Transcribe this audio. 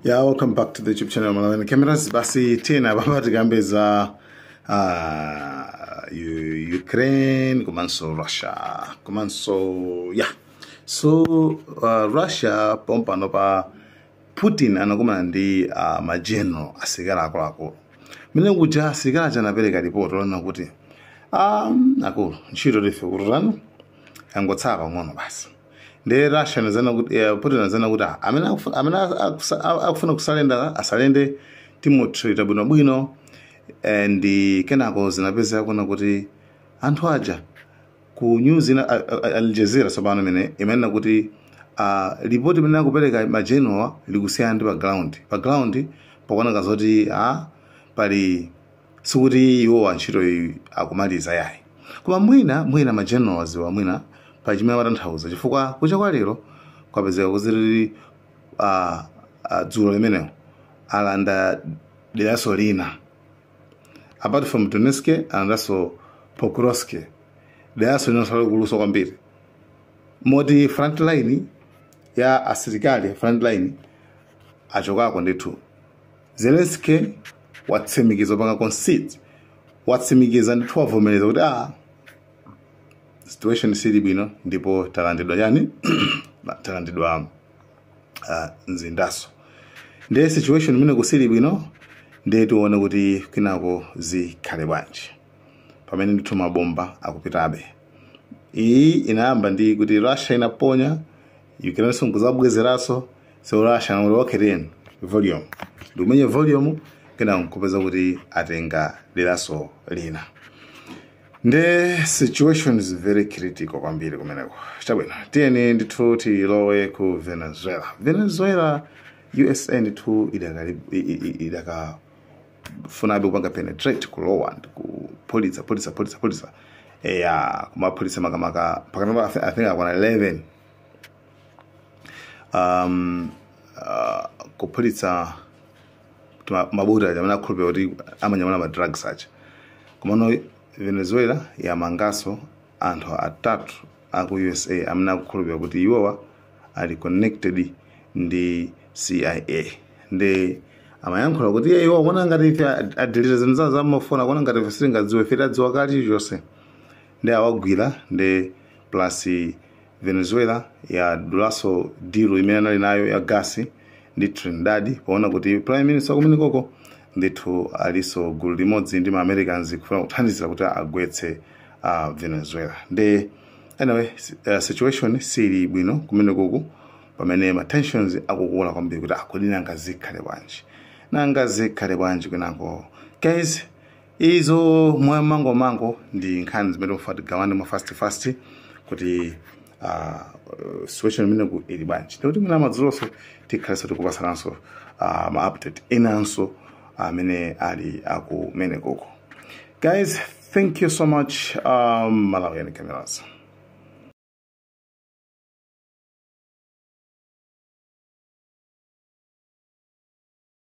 Yeah, welcome back to the YouTube channel. Malawi cameras basi tena baba tikambe za Ukraine komanso Russia komanso so Russia pompano pa Putin anakumana ndi mageneral asikala akulu mene kuja asikala chanapereka report lona kuti akulu ntchito life kurano yangotsaka ngono basi nde Russia nazana kuti Putin nazana kuti amena akufuna kusalenda asalende Timothy tabwino and kenako zinapeza kuna kuti anthu aja ku news na Al Jazeera sabana mene imena kuti report imene akupereka mageneral likusiyana ndi pa ground pakona kazoti pali sikuti iwo antchito akumaliza yayi koma mwina mageneral waziwa mwina pachimene watanthauza chifukwa kucha kwa lero kwapezeka kuziri dzulo limenelo alanda deraso lina apart from Donetsk alandaso Pokrovsk deraso lina sala kuluso kwambiri moti front line ya asilikali front line achokako ndithu Zelensky watsimikiza panga concede watsimikiza ndithu avomereza kuti situation sili bwino ndipo talandidwa yani talandidwa nzindaso nde situation imene kusili bwino nde tuone kuti kinako zikhale bwanji pamene ndithu mabomba akupitabe iyi inayamba ndi kuti Russia inaponya Ukraine sunguzabwezeraso so Russia ngolokeren volume lumenye volume kena nkupeza kuti atenga deraso lina. The situation is very critical kwambiri kumeneko. Chabwino, tiyeni ndithu tilowe ku Venezuela, USA ndithu idaka funabe kupanga penetrate kulowa ku police. Kuma police makamaka pakanamba I think akwana 11. Ku police mabuda jamana kulbe oti amanyamana ma drugs acha. Kumano Venezuela ya mangaso anthu atatu aku USA amna kukhulupira kuti iwowa ali connected ndi CIA ndi amayankhula kuti iwo kuona ngati ife adelete zinthu za mafona kuona ngati ife sitingadziwe fitadziwa kali chonse ndi awagwira ndi plus Venezuela ya dulaso deal imene anali nayo ya gasi ndi Trinidad paona kuti prime minister kumene koko ndithu aliso gulu limodzi ndi ma-Americans kufuna kuthandizira kuti agwetse Venezuela. Anyway, situation sili bwino kumene kuku pamene ma tensions akukula kwambiri kuti akodi nangazikhale bwanji kunako. Guys, izo mwa mango ndi nkhani zimene mufati gawane mwa fast kuti situation imene ku ili bwanji. Ndikuti muna madzuloso tikhalesa tikupasananso ma update inanso mene ali aku mene koko. Guys, thank you so much. Malawi cameras.